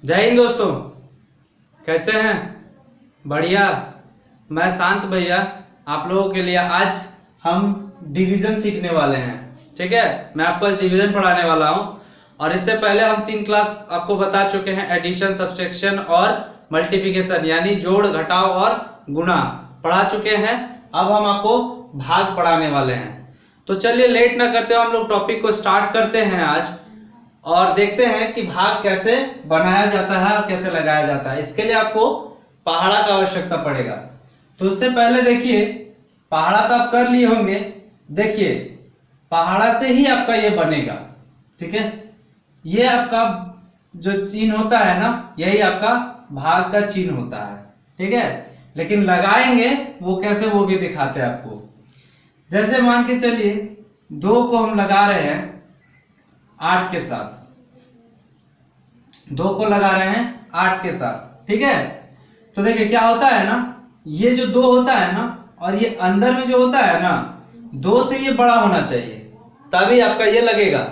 जय हिंद दोस्तों, कैसे हैं? बढ़िया। मैं शांत भैया आप लोगों के लिए आज हम डिवीजन सीखने वाले हैं। ठीक है, मैं आपको आज डिवीजन पढ़ाने वाला हूं। और इससे पहले हम 3 क्लास आपको बता चुके हैं, एडिशन, सब्सट्रैक्शन और मल्टीप्लिकेशन, यानी जोड़, घटाव और गुणा पढ़ा चुके हैं। अब हम आपको भाग पढ़ाने वाले हैं। तो चलिए लेट ना करते हुए हम लोग टॉपिक को स्टार्ट करते हैं आज और देखते हैं कि भाग कैसे बनाया जाता है और कैसे लगाया जाता है। इसके लिए आपको पहाड़ा का आवश्यकता पड़ेगा। तो उससे पहले देखिए, पहाड़ा तो आप कर लिए होंगे। देखिए, पहाड़ा से ही आपका ये बनेगा। ठीक है, ये आपका जो चिन्ह होता है ना, यही आपका भाग का चिन्ह होता है। ठीक है, लेकिन लगाएंगे वो कैसे, वो भी दिखाते हैं आपको। जैसे मान के चलिए 2 को हम लगा रहे हैं 8 के साथ, 2 को लगा रहे हैं 8 के साथ। ठीक है, तो देखिए क्या होता है ना, ये जो 2 होता है ना और ये अंदर में जो होता है ना, 2 से ये बड़ा होना चाहिए तभी आपका ये लगेगा।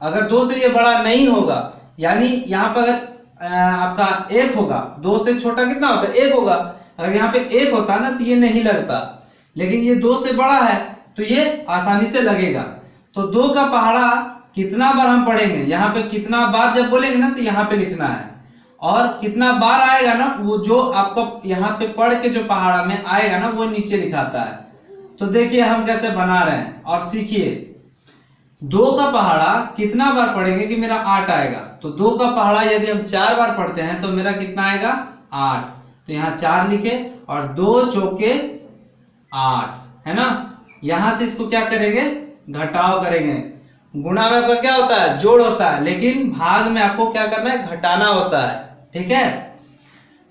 अगर 2 से ये बड़ा नहीं होगा, यानी यहाँ पर अगर आपका 1 होगा, 2 से छोटा कितना होता है? 1 होगा। अगर यहाँ पे 1 होता ना तो ये नहीं लगता, लेकिन ये 2 से बड़ा है तो ये आसानी से लगेगा। तो 2 का पहाड़ा कितना बार हम पढ़ेंगे, यहाँ पे कितना बार जब बोलेंगे ना तो यहाँ पे लिखना है, और कितना बार आएगा ना वो जो आपको यहाँ पे पढ़ के जो पहाड़ा में आएगा ना वो नीचे लिखाता है। तो देखिए हम कैसे बना रहे हैं और सीखिए। 2 का पहाड़ा कितना बार पढ़ेंगे कि मेरा 8 आएगा। तो 2 का पहाड़ा यदि हम 4 बार पढ़ते हैं तो मेरा कितना आएगा? 8। तो यहाँ 4 लिखे और 2 चौके 8, है ना। यहां से इसको क्या करेंगे? घटाव करेंगे। गुणा में आपका क्या होता है? जोड़ होता है, लेकिन भाग में आपको क्या करना है? घटाना होता है। ठीक है,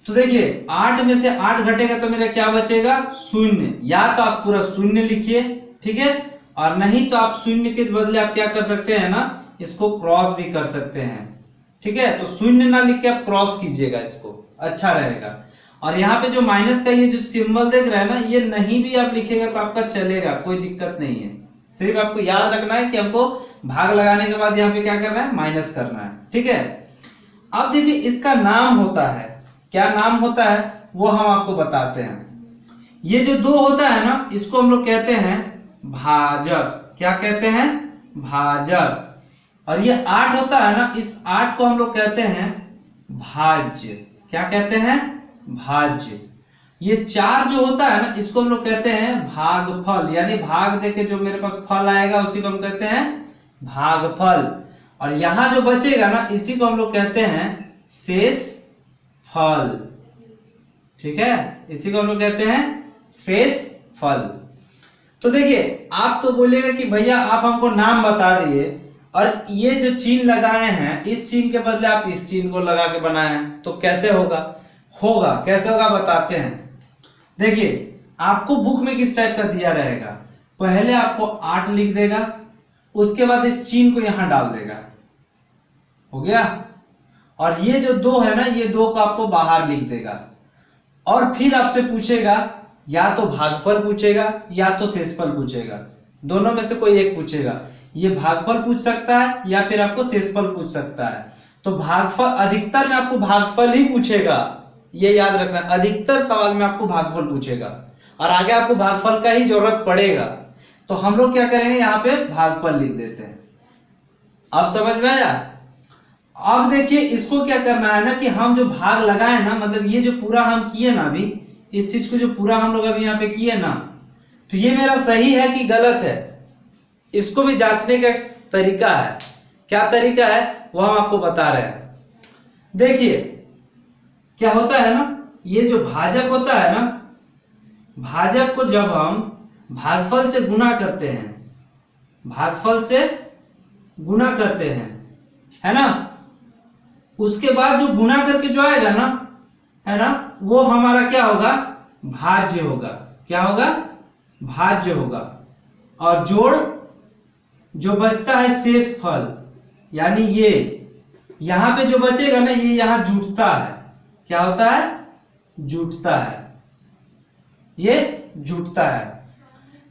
तो देखिए 8 में से 8 घटेगा तो मेरा क्या बचेगा? 0। या तो आप पूरा 0 लिखिए, ठीक है, और नहीं तो आप 0 के बदले आप क्या कर सकते हैं ना, इसको क्रॉस भी कर सकते हैं। ठीक है, तो 0 ना लिख के आप क्रॉस कीजिएगा, इसको अच्छा रहेगा। और यहाँ पे जो माइनस का ये जो सिंबल देख रहे हैं ना, ये नहीं भी आप लिखेगा तो आपका चलेगा, कोई दिक्कत नहीं है। सिर्फ आपको याद रखना है कि हमको भाग लगाने के बाद यहाँ पे क्या करना है? माइनस करना है। ठीक है, अब देखिए इसका नाम होता है, क्या नाम होता है वो हम आपको बताते हैं। ये जो 2 होता है ना, इसको हम लोग कहते हैं भाजक। क्या कहते हैं? भाजक। और ये 8 होता है ना, इस 8 को हम लोग कहते हैं भाज्य। क्या कहते हैं? भाज्य। ये 4 जो होता है ना, इसको हम लोग कहते हैं भागफल, यानी भाग देके जो मेरे पास फल आएगा उसी को हम कहते हैं भागफल। और यहां जो बचेगा ना, इसी को हम लोग कहते हैं शेष फल। ठीक है, इसी को हम लोग कहते हैं शेष फल। तो देखिए आप तो बोलेगा कि भैया आप हमको नाम बता दिए और ये जो चिन्ह लगाए हैं, इस चिन्ह के बदले आप इस चिन्ह को लगा के बनाए हैं, तो कैसे होगा? कैसे होगा बताते हैं। देखिए आपको बुक में किस टाइप का दिया रहेगा, पहले आपको 8 लिख देगा, उसके बाद इस चिन्ह को यहां डाल देगा, हो गया। और ये जो 2 है ना, ये 2 को आपको बाहर लिख देगा। और फिर आपसे पूछेगा, या तो भागफल पूछेगा या तो शेषफल पूछेगा, दोनों में से कोई एक पूछेगा। ये भागफल पूछ सकता है या फिर आपको शेषफल पूछ सकता है। तो भागफल अधिकतर में आपको भागफल ही पूछेगा, ये याद रखना। अधिकतर सवाल में आपको भागफल पूछेगा और आगे आपको भागफल का ही जरूरत पड़ेगा। तो हम लोग क्या करेंगे, यहाँ पे भागफल लिख देते हैं। अब समझ में आया? अब देखिए इसको क्या करना है ना, कि हम जो भाग लगाए ना, मतलब ये जो पूरा हम किए ना, अभी इस चीज को जो पूरा हम लोग अभी यहाँ पे किए ना, तो ये मेरा सही है कि गलत है, इसको भी जांचने का तरीका है। क्या तरीका है वो हम आपको बता रहे हैं। देखिए क्या होता है ना, ये जो भाजक होता है ना, भाजक को जब हम भागफल से गुणा करते हैं, भागफल से गुणा करते हैं, है ना, उसके बाद जो गुणा करके जो आएगा ना, है ना, वो हमारा क्या होगा? भाज्य होगा। क्या होगा? भाज्य होगा। और जोड़ जो बचता है शेष फल, यानी ये यहां पे जो बचेगा ना, ये यहां जुटता है। क्या होता है? जुटता है, ये जुटता है।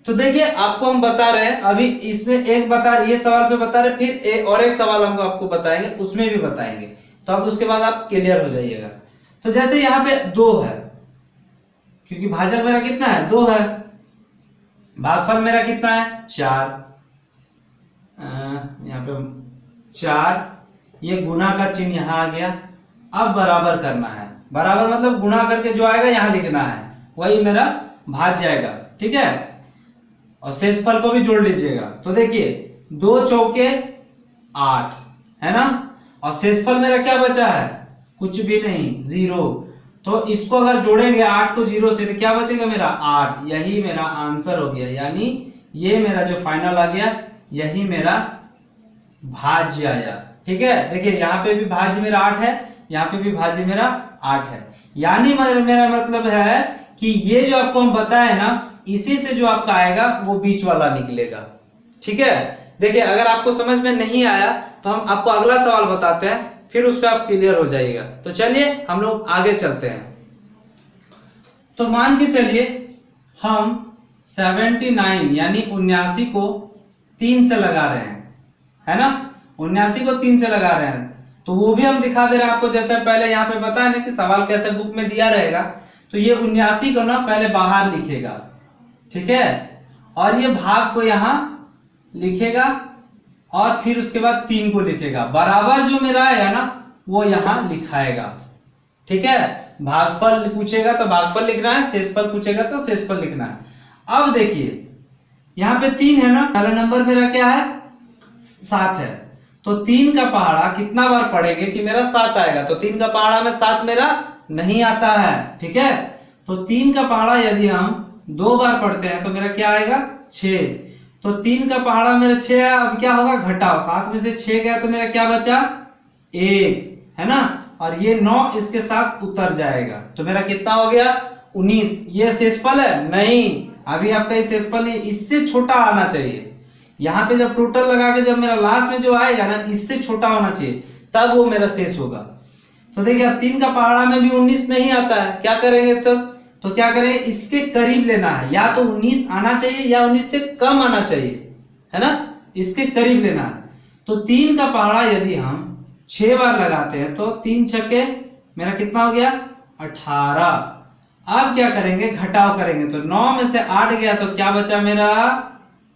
तो देखिए आपको हम बता रहे हैं, अभी इसमें एक बता, ये सवाल पे बता रहे, फिर और एक सवाल हम आपको बताएंगे, उसमें भी बताएंगे। तब उसके बाद आप क्लियर हो जाइएगा। तो जैसे यहाँ पे 2 है, क्योंकि भाजक मेरा कितना है 2 है, भागफल मेरा कितना है 4, यहाँ पे 4, ये गुना का चिन्ह यहाँ आ गया। अब बराबर करना है, बराबर मतलब गुणा करके जो आएगा यहाँ लिखना है, वही मेरा भाज जाएगा। ठीक है, और शेषफल को भी जोड़ लीजिएगा। तो देखिए 2 चौके 8 है ना, और शेषफल मेरा क्या बचा है, कुछ भी नहीं, 0। तो इसको अगर जोड़ेंगे 8 को 0 से तो क्या बचेगा मेरा 8, यही मेरा आंसर हो गया। यानी ये मेरा जो फाइनल आ गया, यही मेरा भाज्य आया। ठीक है, देखिए यहाँ पे भी भाज्य मेरा 8 है, यहाँ पे भी भाज्य मेरा 8 है। यानी मेरा मतलब है कि ये जो आपको हम बताए ना, इसी से जो आपका आएगा वो बीच वाला निकलेगा। ठीक है, देखिए अगर आपको समझ में नहीं आया तो हम आपको अगला सवाल बताते हैं, फिर उस पर आप क्लियर हो जाइएगा। तो चलिए हम लोग आगे चलते हैं। तो मान के चलिए हम 79 यानी 79 को 3 से लगा रहे हैं, है ना, 79 को 3 से लगा रहे हैं। तो वो भी हम दिखा दे रहे हैं आपको, जैसे पहले यहाँ पे बताया ना कि सवाल कैसे बुक में दिया रहेगा। तो ये 79 को ना पहले बाहर लिखेगा, ठीक है, और ये भाग को यहाँ लिखेगा और फिर उसके बाद 3 को लिखेगा। बराबर जो मेरा आएगा ना वो यहाँ लिखाएगा। ठीक है, भागफल पूछेगा तो भागफल लिखना है, शेषफल पूछेगा तो शेषफल लिखना है। अब देखिए यहाँ पे 3 है ना, पहला नंबर मेरा क्या है 7 है। तो 3 का पहाड़ा कितना बार पढ़ेंगे कि मेरा 7 आएगा। तो 3 का पहाड़ा में 7 मेरा नहीं आता है। ठीक है, तो 3 का पहाड़ा यदि हम 2 बार पढ़ते हैं तो मेरा क्या आएगा 6। तो 3 का पहाड़ा मेरा 6 है। अब क्या होगा, घटाओ, 7 में से 6 गया तो मेरा क्या बचा 1, है ना, और ये 9 इसके साथ उतर जाएगा। तो मेरा कितना हो गया 19। ये शेषफल है नहीं, अभी आपका ये शेषफल नहीं, इससे छोटा आना चाहिए। यहाँ पे जब टोटल लगा के जब मेरा लास्ट में जो आएगा ना, इससे छोटा होना चाहिए, तब वो मेरा शेष होगा। तो देखिए अब 3 का पहाड़ा में भी 19 नहीं आता है, क्या करेंगे तब, तो क्या करेंगे, इसके करीब लेना है, या तो 19 आना चाहिए या 19 से कम आना चाहिए, है ना, इसके करीब लेना है। तो 3 का पहाड़ा यदि हम 6 बार लगाते हैं तो 3 छक्के मेरा कितना हो गया 18। अब क्या करेंगे, घटाव करेंगे। तो 9 में से 8 गया तो क्या बचा मेरा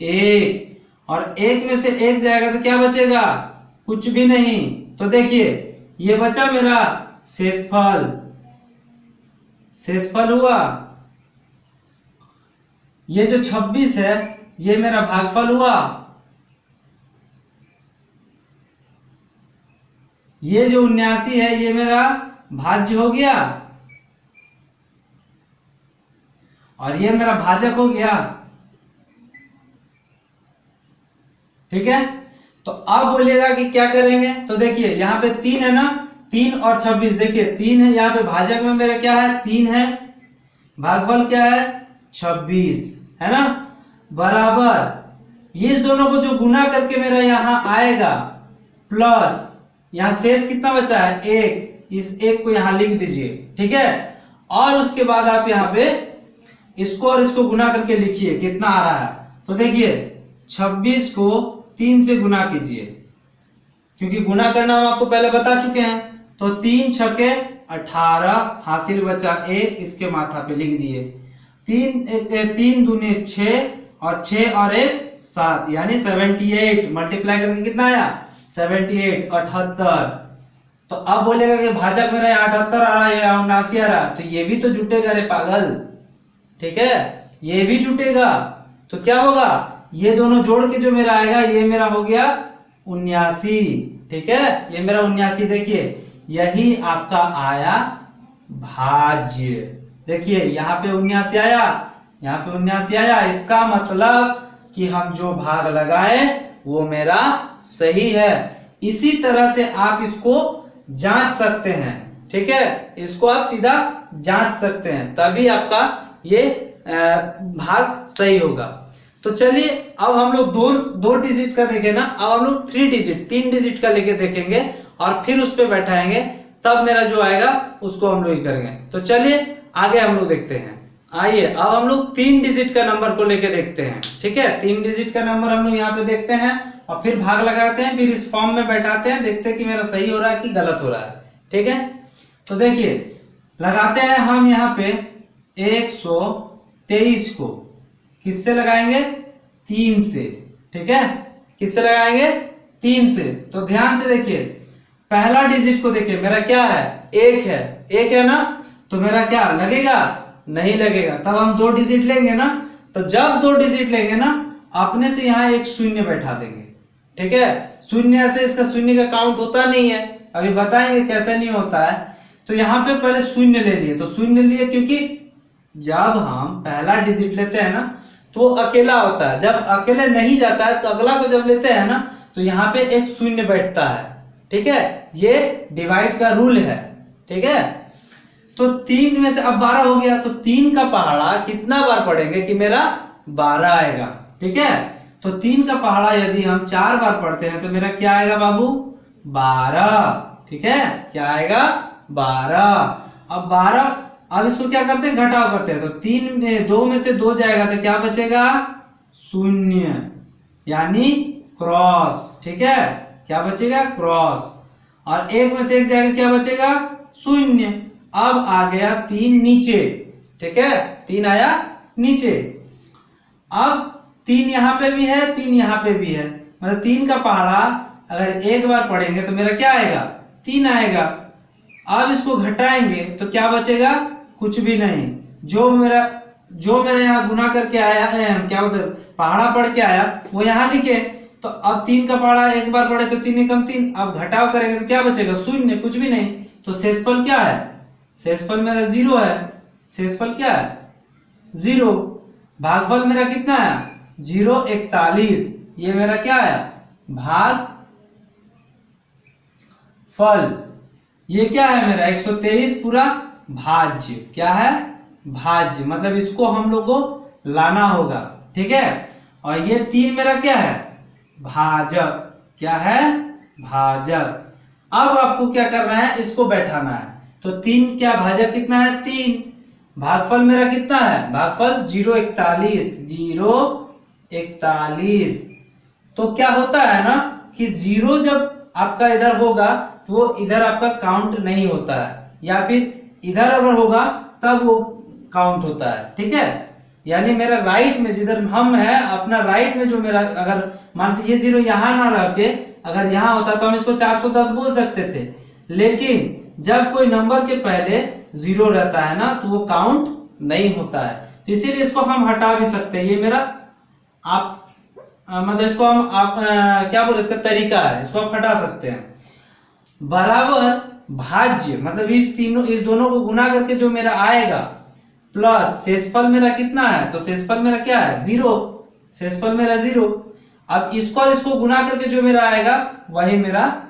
1, और 1 में से 1 जाएगा तो क्या बचेगा, कुछ भी नहीं। तो देखिए ये बचा मेरा शेषफल, शेषफल हुआ। ये जो 26 है ये मेरा भागफल हुआ। ये जो 79 है ये मेरा भाज्य हो गया, और ये मेरा भाजक हो गया। ठीक है, तो अब बोलिएगा कि क्या करेंगे। तो देखिए यहाँ पे 3 है ना, 3 और 26, देखिए 3 है यहाँ पे, भाजक में मेरा क्या है 3 है, भागफल क्या है 26, है ना, बराबर ये इस दोनों को जो गुना करके मेरा यहाँ आएगा, प्लस यहाँ शेष कितना बचा है 1, इस 1 को यहाँ लिख दीजिए। ठीक है, और उसके बाद आप यहाँ पे इसको और इसको गुना करके लिखिए कितना आ रहा है। तो देखिए 26 को 3 से गुना कीजिए, क्योंकि गुना करना हम आपको पहले बता चुके हैं। तो 3 छक्के 18, हासिल बचा 1, इसके माथा पे लिख दिए। 3 दूने 6, और 6 और 1 7, यानी 78। मल्टीप्लाई करके कितना आया 78, 78। तो अब बोलेगा कि भाजक मेरा 78 आ रहा है या 79 आ रहा है, तो ये भी तो जुटेगा रे पागल। ठीक है, ये भी जुटेगा। तो क्या होगा, ये दोनों जोड़ के जो मेरा आएगा ये मेरा हो गया 79। ठीक है, ये मेरा 79। देखिए यही आपका आया भाज्य। देखिए यहाँ पे 79 आया, यहाँ पे 79 आया, इसका मतलब कि हम जो भाग लगाए वो मेरा सही है। इसी तरह से आप इसको जांच सकते हैं। ठीक है, इसको आप सीधा जांच सकते हैं, तभी आपका ये भाग सही होगा। तो चलिए अब हम लोग दो डिजिट का देखें ना, अब हम लोग 3 डिजिट का लेके देखेंगे और फिर उस पे बैठाएंगे, तब मेरा जो आएगा उसको हम लोग ही करेंगे। तो चलिए आगे हम लोग देखते हैं। आइए अब हम लोग 3 डिजिट का नंबर को लेके देखते हैं। ठीक है, 3 डिजिट का नंबर हम लोग यहाँ पे देखते हैं और फिर भाग लगाते हैं, फिर इस फॉर्म में बैठाते हैं, देखते हैं कि मेरा सही हो रहा है कि गलत हो रहा है। ठीक है, तो देखिए लगाते हैं हम यहाँ पे 123 को किससे लगाएंगे, 3 से। ठीक है, किससे लगाएंगे, 3 से। तो ध्यान से देखिए, पहला डिजिट को देखिए, मेरा क्या है, 1 है, 1 है ना, तो मेरा क्या लगेगा, नहीं लगेगा। तब हम 2 डिजिट लेंगे ना, तो जब 2 डिजिट लेंगे ना, अपने से यहाँ एक शून्य बैठा देंगे। ठीक है, शून्य से इसका शून्य का काउंट होता नहीं है, अभी बताएंगे कैसे नहीं होता है। तो यहाँ पे पहले शून्य ले लिए, तो शून्य लिए क्योंकि जब हम पहला डिजिट लेते हैं ना तो अकेला होता है, जब अकेले नहीं जाता है तो अगला को जब लेते हैं ना तो यहाँ पे एक शून्य बैठता है। ठीक है, ये डिवाइड का रूल है। ठीक है, तो 3 में से अब 12 हो गया, तो 3 का पहाड़ा कितना बार पढ़ेंगे कि मेरा 12 आएगा। ठीक है, तो 3 का पहाड़ा यदि हम 4 बार पढ़ते हैं तो मेरा क्या आएगा बाबू, 12। ठीक है, क्या आएगा, 12। अब 12, अब इसको क्या करते हैं, घटाव करते हैं, तो 3 में 2 में से 2 जाएगा तो क्या बचेगा, शून्य, यानी क्रॉस। ठीक है, क्या बचेगा, क्रॉस। और 1 में से 1 जाएगा, क्या बचेगा, शून्य। अब आ गया 3 नीचे। ठीक है, 3 आया नीचे। अब 3 यहां पे भी है, 3 यहां पे भी है, मतलब 3 का पहाड़ा अगर एक बार पढ़ेंगे तो मेरा क्या आएगा, 3 आएगा। अब इसको घटाएंगे तो क्या बचेगा, कुछ भी नहीं। जो मेरा यहाँ गुना करके आया है, क्या बोलते पहाड़ा पढ़ के आया वो यहाँ लिखे। तो अब 3 का पहाड़ा एक बार पढ़े तो 3 एकम 3, अब घटाव करेंगे तो क्या बचेगा, शून्य, कुछ भी नहीं। तो शेषफल क्या है, शेषफल मेरा 0 है। शेषफल क्या है, 0। भागफल मेरा कितना है, 0 41। ये मेरा क्या है, भाग फल। ये क्या है मेरा 123 पूरा भाज्य। क्या है, भाज्य, मतलब इसको हम लोग को लाना होगा। ठीक है, और ये 3 मेरा क्या है, भाजक। क्या है, भाजक। अब आपको क्या करना है, इसको बैठाना है। तो 3 क्या, भाजक कितना है, 3। भागफल मेरा कितना है, भागफल 041, 041। तो क्या होता है ना कि 0 जब आपका इधर होगा तो वो इधर आपका काउंट नहीं होता है, या फिर इधर अगर होगा तब वो काउंट होता है। ठीक है, यानी मेरा राइट में जिधर हम है, अपना राइट में जो मेरा, अगर मान लीजिए 0 यहाँ ना रह के अगर यहाँ होता तो हम इसको 410 बोल सकते थे, लेकिन जब कोई नंबर के पहले 0 रहता है ना तो वो काउंट नहीं होता है। तो इसीलिए इसको हम हटा भी सकते हैं। ये मेरा आप मतलब इसको हम क्या बोले, इसका तरीका है, इसको आप हटा सकते हैं। बराबर भाज्य, मतलब इस दोनों को गुना करके जो मेरा आएगा, प्लस शेषफल मेरा कितना है, तो शेषफल मेरा क्या है, 0। शेषफल मेरा 0। अब इसको और इसको गुना करके जो मेरा आएगा वही मेरा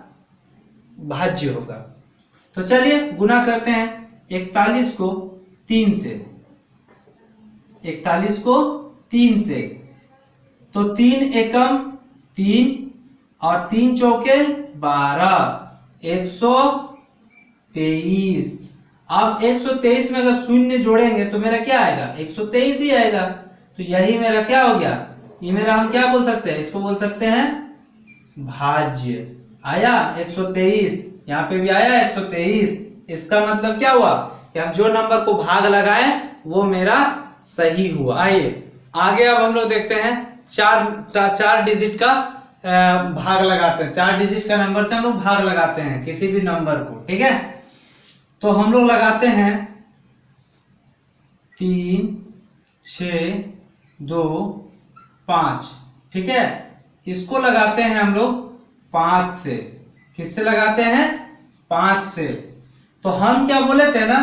भाज्य होगा। तो चलिए गुना करते हैं 41 को 3 से। 41 को 3 से, तो 3 एकम 3 और 3 चौके 12, 123। अब 123 में अगर शून्य जोड़ेंगे तो मेरा क्या आएगा, 123 ही आएगा। तो यही मेरा क्या हो गया, ये मेरा हम क्या बोल सकते हैं, इसको बोल सकते हैं भाज्य। आया 123, यहाँ पे भी आया 123। इसका मतलब क्या हुआ कि हम जो नंबर को भाग लगाएं वो मेरा सही हुआ। आइए आगे अब हम लोग देखते हैं 4 डिजिट का भाग लगाते हैं। 4 डिजिट का नंबर से हम लोग भाग लगाते हैं किसी भी नंबर को। ठीक है, तो हम लोग लगाते हैं 3, 6, 2, 5। ठीक है, इसको लगाते हैं हम लोग 5 से। किससे लगाते हैं, 5 से। तो हम क्या बोले थे ना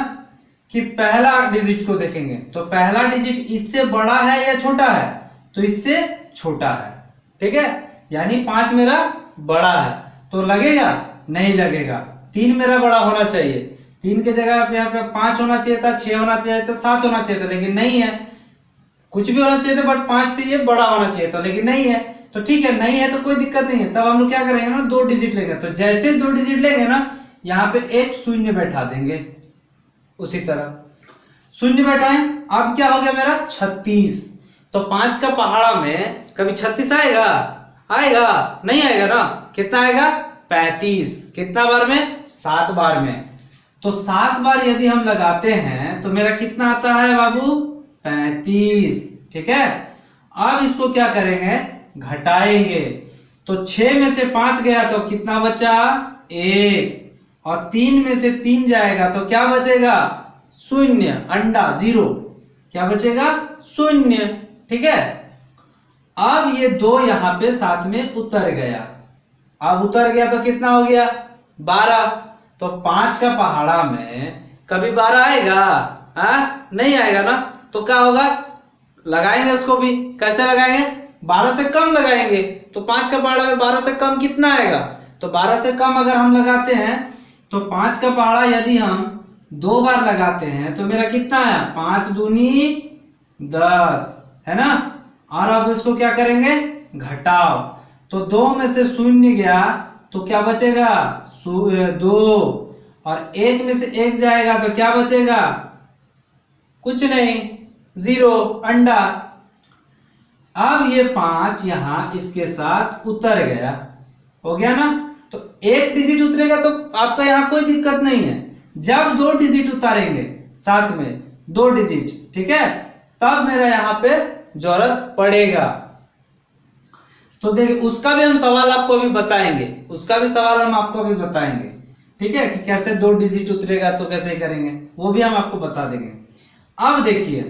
कि पहला डिजिट को देखेंगे, तो पहला डिजिट इससे बड़ा है या छोटा है, तो इससे छोटा है। ठीक है, यानी 5 मेरा बड़ा है तो लगेगा, नहीं लगेगा। 3 मेरा बड़ा होना चाहिए, 3 के जगह पे यहाँ पे 5 होना चाहिए था, 6 होना चाहिए था, 7 होना चाहिए था, लेकिन नहीं है। कुछ भी होना चाहिए था बट 5 से ये बड़ा होना चाहिए था, लेकिन नहीं है। तो ठीक है, नहीं है तो कोई दिक्कत नहीं है। तब हम लोग क्या करेंगे ना, 2 डिजिट लेंगे। तो जैसे 2 डिजिट लेंगे ना, यहाँ पे एक शून्य बैठा देंगे। उसी तरह शून्य बैठाएं, अब क्या हो गया मेरा 36। तो 5 का पहाड़ा में कभी 36 आएगा, आएगा नहीं आएगा ना, कितना आएगा 35। कितना बार में? 7 बार में। तो 7 बार यदि हम लगाते हैं तो मेरा कितना आता है बाबू? 35। ठीक है, अब इसको क्या करेंगे? घटाएंगे। तो 6 में से 5 गया तो कितना बचा? 1। और 3 में से 3 जाएगा तो क्या बचेगा? 0, अंडा 0। क्या बचेगा? 0। ठीक है, अब ये 2 यहां पे साथ में उतर गया। अब उतर गया तो कितना हो गया? 12। तो 5 का पहाड़ा में कभी 12 आएगा? नहीं आएगा ना। तो क्या होगा? लगाएंगे उसको भी। कैसे लगाएंगे? 12 से कम लगाएंगे। तो 5 का पहाड़ा में 12 से कम कितना आएगा? तो 12 से कम अगर हम लगाते हैं तो 5 का पहाड़ा यदि हम 2 बार लगाते हैं तो मेरा कितना है? 5 दूनी 10, है ना। और अब इसको क्या करेंगे? घटाओ। तो 2 में से 0 गया तो क्या बचेगा? 2। और 1 में से 1 जाएगा तो क्या बचेगा? कुछ नहीं, 0, अंडा। अब ये 5 यहां इसके साथ उतर गया। हो गया ना। तो 1 डिजिट उतरेगा तो आपका यहां कोई दिक्कत नहीं है। जब 2 डिजिट उतारेंगे साथ में, 2 डिजिट, ठीक है, तब मेरा यहां पे जरूरत पड़ेगा। तो देखिए, उसका भी हम सवाल आपको अभी बताएंगे। उसका भी सवाल हम आपको अभी बताएंगे। ठीक है, कि कैसे 2 डिजिट उतरेगा तो कैसे करेंगे, वो भी हम आपको बता देंगे। अब देखिए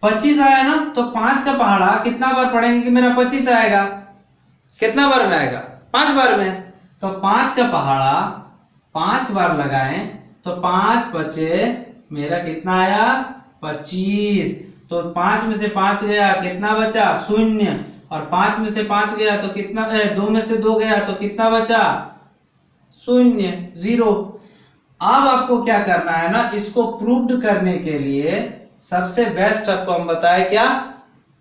25 आया ना, तो 5 का पहाड़ा कितना बार पढ़ेंगे कि मेरा 25 आएगा? कितना बार में आएगा? 5 बार में। तो 5 का पहाड़ा 5 बार लगाएं तो 5 बचे मेरा कितना आया? 25। तो 5 में से 5 गया, कितना बचा? 0। और 5 में से 5 गया तो कितना? 2 में से 2 गया तो कितना बचा? 0, 0। अब आपको क्या करना है ना, इसको प्रूव्ड करने के लिए सबसे बेस्ट आपको हम बताए क्या?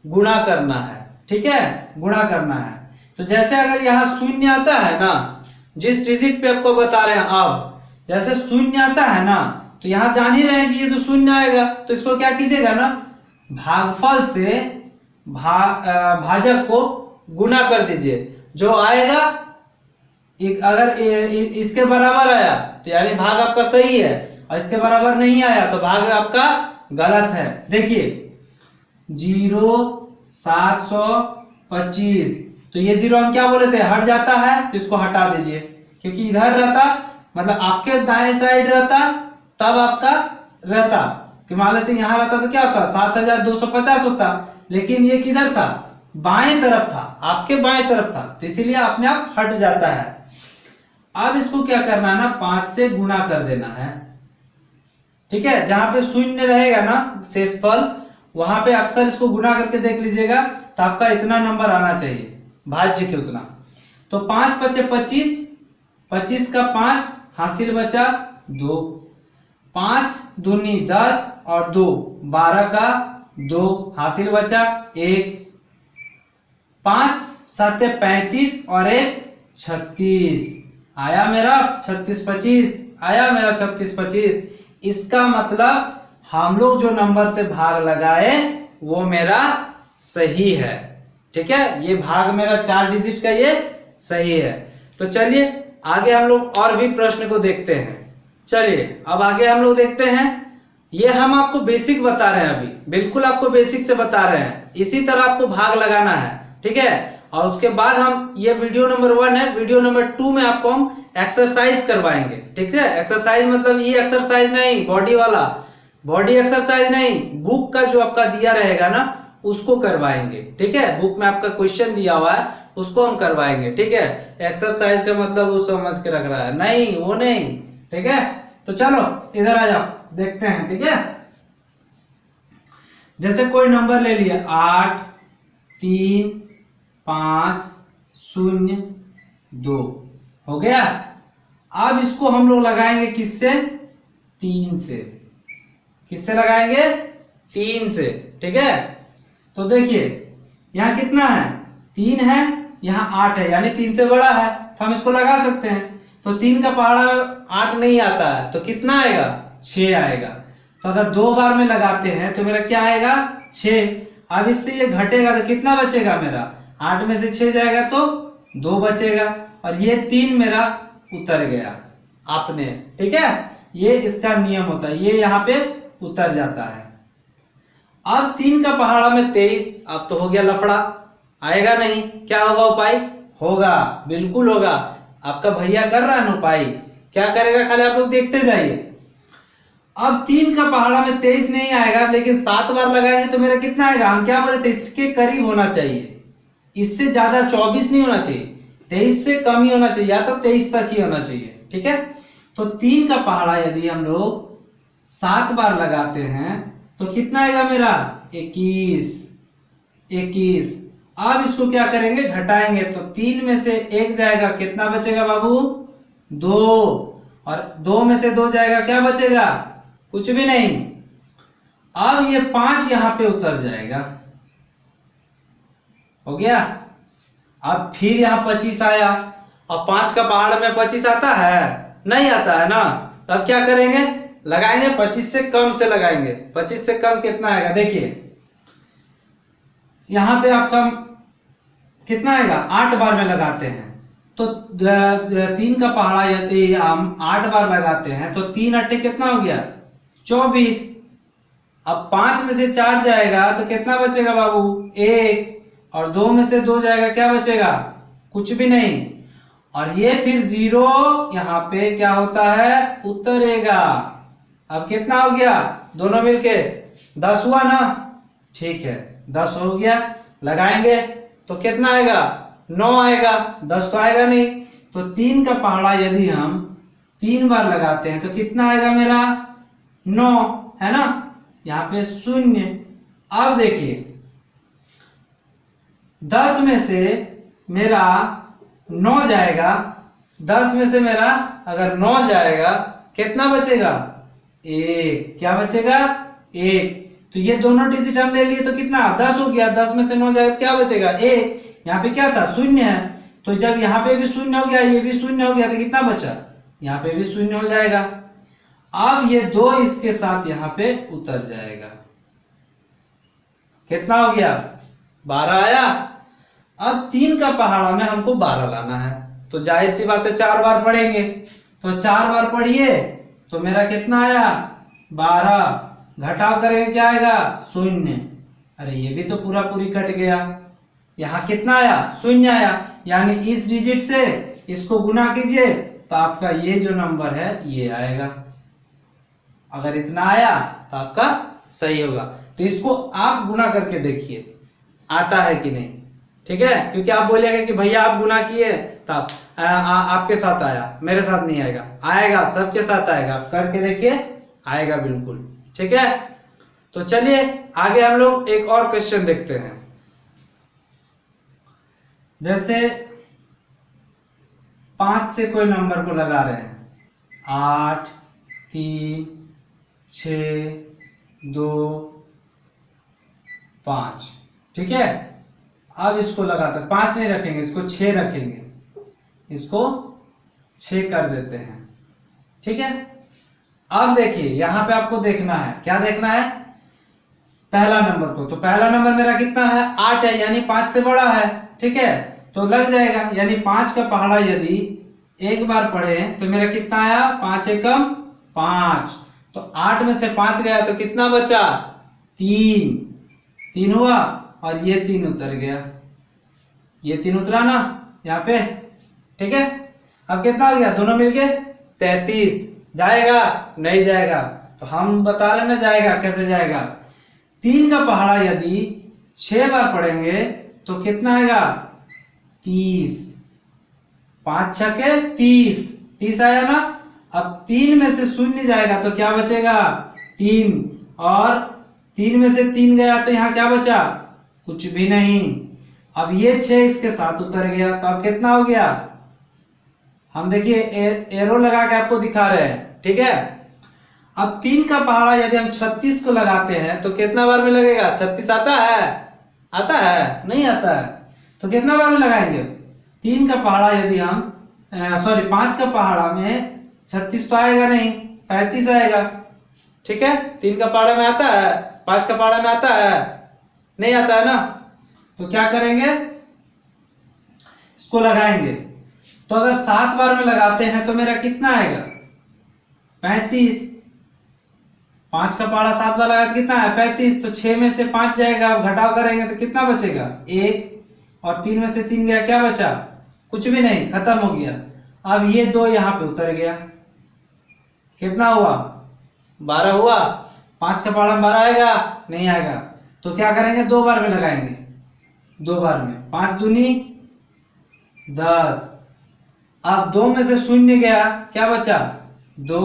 गुणा करना है। ठीक है, गुणा करना है। तो जैसे अगर यहाँ 0 आता है ना, जिस डिजिट पे आपको बता रहे हैं, अब जैसे 0 आता है ना, तो यहाँ जान ही रहे हैं कि ये तो 0 आएगा। तो इसको क्या कीजिएगा ना, भागफल से भाजक को गुना कर दीजिए। जो आएगा अगर इसके बराबर आया तो यानी भाग आपका सही है, और इसके बराबर नहीं आया तो भाग आपका गलत है। देखिए 0, 725, तो ये 0 हम क्या बोले थे? हट जाता है, तो इसको हटा दीजिए। क्योंकि इधर रहता, मतलब आपके दाएं साइड रहता, तब आपका रहता कि मान लेते यहाँ रहता तो क्या होता? 7250 होता। लेकिन ये किधर था? बाएं तरफ था, आपके बाएं तरफ था, तो इसीलिए अपने आप हट जाता है। अब इसको क्या करना है ना, 5 से गुना कर देना है। ठीक है, जहां पे 0 रहेगा ना शेषफल, वहां पे अक्सर इसको गुना करके देख लीजिएगा, तो आपका इतना नंबर आना चाहिए, भाज्य के उतना। तो 5 पचे 25, 25 का 5 हासिल बचा 2, 5 दूनी 10 और 2 12 का 2 हासिल बचा 1, 5 7 35 और 1 36 आया मेरा 36 25 आया मेरा 36 25। इसका मतलब हम लोग जो नंबर से भाग लगाए वो मेरा सही है। ठीक है, ये भाग मेरा 4 डिजिट का ये सही है। तो चलिए आगे हम लोग और भी प्रश्न को देखते हैं। चलिए अब आगे हम लोग देखते हैं। ये हम आपको बेसिक बता रहे हैं, अभी बिल्कुल आपको बेसिक से बता रहे हैं। इसी तरह आपको भाग लगाना है। ठीक है, और उसके बाद हम, ये वीडियो नंबर 1 है, वीडियो नंबर 2 में आपको हम एक्सरसाइज करवाएंगे। ठीक है, एक्सरसाइज मतलब ये एक्सरसाइज नहीं बॉडी वाला, बॉडी एक्सरसाइज नहीं, बुक का जो आपका दिया रहेगा ना उसको करवाएंगे। ठीक है, बुक में आपका क्वेश्चन दिया हुआ है उसको हम करवाएंगे। ठीक है, एक्सरसाइज का मतलब वो समझ के रख रहा है, नहीं वो नहीं। ठीक है, तो चलो इधर आ जाओ, देखते हैं। ठीक है, जैसे कोई नंबर ले लिया 8 3 5 0 2 हो गया। अब इसको हम लोग लगाएंगे किससे? 3 से। किससे लगाएंगे? 3 से। ठीक है, तो देखिए यहां कितना है? 3 है, यहां 8 है, यानी 3 से बड़ा है, तो हम इसको लगा सकते हैं। तो 3 का पहाड़ा 8 नहीं आता है, तो कितना आएगा? 6 आएगा। तो अगर 2 बार में लगाते हैं तो मेरा क्या आएगा? 6। अब इससे ये घटेगा तो कितना बचेगा मेरा? 8 में से 6 जाएगा तो 2 बचेगा। और ये 3 मेरा उतर गया आपने, ठीक है। ये इसका नियम होता है, ये यहाँ पे उतर जाता है। अब 3 का पहाड़ा में 23, अब तो हो गया लफड़ा, आएगा नहीं। क्या होगा उपाय? होगा, बिल्कुल होगा। आपका भैया कर रहा है ना उपाय, क्या करेगा खाली आप लोग देखते जाइए। अब 3 का पहाड़ा में 23 नहीं आएगा, लेकिन 7 बार लगाएंगे तो मेरा कितना आएगा? हम क्या बोले थे, इसके करीब होना चाहिए, इससे ज्यादा 24 नहीं होना चाहिए, 23 से कम ही होना चाहिए, या तो 23 तक ही होना चाहिए, ठीक है। तो 3 का पहाड़ा यदि हम लोग 7 बार लगाते हैं तो कितना आएगा मेरा? 21। अब इसको क्या करेंगे? घटाएंगे, तो 3 में से 1 जाएगा, कितना बचेगा बाबू? 2। और 2 में से 2 जाएगा, क्या बचेगा? कुछ भी नहीं। अब ये 5 यहां पे उतर जाएगा, हो गया। अब फिर यहां 25 आया, अब 5 का पहाड़ में 25 आता है? नहीं आता है ना। तो अब क्या करेंगे? लगाएंगे, 25 से कम से लगाएंगे। 25 से कम कितना आएगा? देखिए यहां पे आपका कितना आएगा? 8 बार में लगाते हैं तो 3 का पहाड़ा यदि हम 8 बार लगाते हैं तो 3 अट्ठे कितना हो गया? 24। अब 5 में से 4 जाएगा तो कितना बचेगा बाबू? 1। और 2 में से 2 जाएगा, क्या बचेगा? कुछ भी नहीं। और ये फिर 0 यहाँ पे क्या होता है? उतरेगा। अब कितना हो गया? दोनों मिलके 10 हुआ ना? ठीक है, 10 हो गया। लगाएंगे तो कितना आएगा? 9 आएगा, 10 तो आएगा नहीं। तो 3 का पहाड़ा यदि हम 3 बार लगाते हैं तो कितना आएगा मेरा? 9, है ना। यहाँ पे 0। अब देखिए 10 में से मेरा 9 जाएगा, 10 में से मेरा अगर 9 जाएगा कितना बचेगा? 1। क्या बचेगा? 1। तो ये दोनों डिजिट हम ले लिए तो कितना? 10 हो गया। 10 में से 9 जाएगा, क्या बचेगा? 1। यहाँ पे क्या था? 0 है। तो जब यहाँ पे भी 0 हो गया, ये भी 0 हो गया, तो कितना बचा? यहाँ पे भी 0 हो जाएगा। अब ये 2 इसके साथ यहाँ पे उतर जाएगा, कितना हो गया? 12 आया। अब 3 का पहाड़ा में हमको 12 लाना है, तो जाहिर सी बात है 4 बार पढ़ेंगे। तो 4 बार पढ़िए तो मेरा कितना आया? 12। घटाव करेंगे, क्या आएगा? 0। अरे ये भी तो पूरा पूरी कट गया। यहाँ कितना आया? 0 आया। यानी इस डिजिट से इसको गुना कीजिए तो आपका ये जो नंबर है ये आएगा। अगर इतना आया तो आपका सही होगा। तो इसको आप गुना करके देखिए आता है कि नहीं, ठीक है। क्योंकि आप बोलेंगे कि भैया आप गुना किए तब आपके साथ आया, मेरे साथ नहीं आएगा। आएगा, सबके साथ आएगा। करके देखिए, आएगा बिल्कुल, ठीक है। तो चलिए आगे हम लोग एक और क्वेश्चन देखते हैं। जैसे 5 से कोई नंबर को लगा रहे हैं, 8, 3, 6, 2, 5, ठीक है। अब इसको लगाते हैं, 5 नहीं रखेंगे, इसको 6 रखेंगे, इसको 6 कर देते हैं, ठीक है। अब देखिए यहां पे आपको देखना है, क्या देखना है? पहला नंबर को। तो पहला नंबर मेरा कितना है? 8 है, यानी 5 से बड़ा है, ठीक है। तो लग जाएगा, यानी 5 का पहाड़ा यदि एक बार पढ़े तो मेरा कितना आया? 5 एकम 5। तो 8 में से 5 गया तो कितना बचा? 3 हुआ, और ये 3 उतर गया, ये 3 उतरा ना यहाँ पे, ठीक है। अब कितना हो गया? दोनों मिलके 33। जाएगा? नहीं जाएगा। तो हम बता रहे ना जाएगा, कैसे जाएगा? 3 का पहाड़ा यदि 6 बार पढ़ेंगे तो कितना आएगा? 30। 5 छके 30 आया ना। अब 3 में से 0 जाएगा तो क्या बचेगा? 3। और 3 में से 3 गया तो यहाँ क्या बचा? कुछ भी नहीं। अब ये 6 इसके साथ उतर गया, तो अब कितना हो गया? हम देखिए एरो लगा के आपको दिखा रहे हैं, ठीक है। अब 3 का पहाड़ा यदि हम 36 को लगाते हैं तो कितना बार में लगेगा? 36 आता है? आता है? नहीं आता है। तो कितना बार में लगाएंगे? 3 का पहाड़ा यदि हम 5 का पहाड़ा में 36 तो आएगा नहीं, 35 आएगा, ठीक है। 3 का पहाड़ा में आता है, 5 का पहाड़ा में आता है? नहीं आता है ना। तो क्या करेंगे? इसको लगाएंगे तो अगर 7 बार में लगाते हैं तो मेरा कितना आएगा 35। 5 का पहाड़ा 7 बार लगा तो कितना है 35। तो 6 में से 5 जाएगा, अब घटाव करेंगे तो कितना बचेगा 1, और 3 में से 3 गया, क्या बचा कुछ भी नहीं, खत्म हो गया। अब ये 2 यहाँ पे उतर गया, कितना हुआ 12 हुआ। 5 का पहाड़ा 12 आएगा नहीं आएगा, तो क्या करेंगे 2 बार में लगाएंगे, 2 बार में 5 दूनी 10। अब 2 में से 0 गया, क्या बचा 2।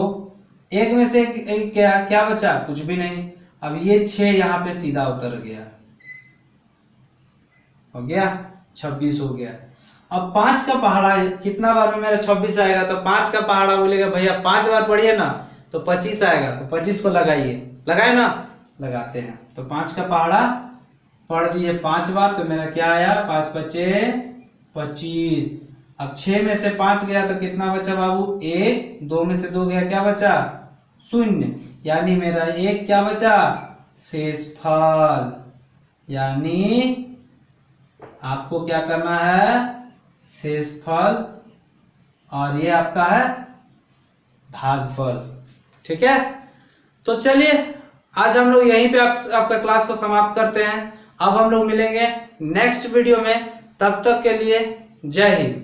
1 में से 1 गया, क्या बचा कुछ भी नहीं। अब ये 6 यहाँ पे सीधा उतर गया, हो गया 26 हो गया। अब 5 का पहाड़ा कितना बार में मेरा 26 आएगा, तो 5 का पहाड़ा बोलेगा भैया 5 बार पढ़िए ना तो 25 आएगा, तो 25 को लगाइए, लगाए ना, लगाते हैं। तो 5 का पहाड़ा पढ़ दिए 5 बार, तो मेरा क्या आया 5 5 25। अब 6 में से 5 गया तो कितना बचा बाबू 1, 2 में से 2 गया, क्या बचा 0, यानी मेरा 1 क्या बचा शेषफल। यानी आपको क्या करना है शेषफल, और ये आपका है भागफल। ठीक है, तो चलिए आज हम लोग यहीं पे आपका क्लास को समाप्त करते हैं। अब हम लोग मिलेंगे नेक्स्ट वीडियो में, तब तक के लिए जय हिंद।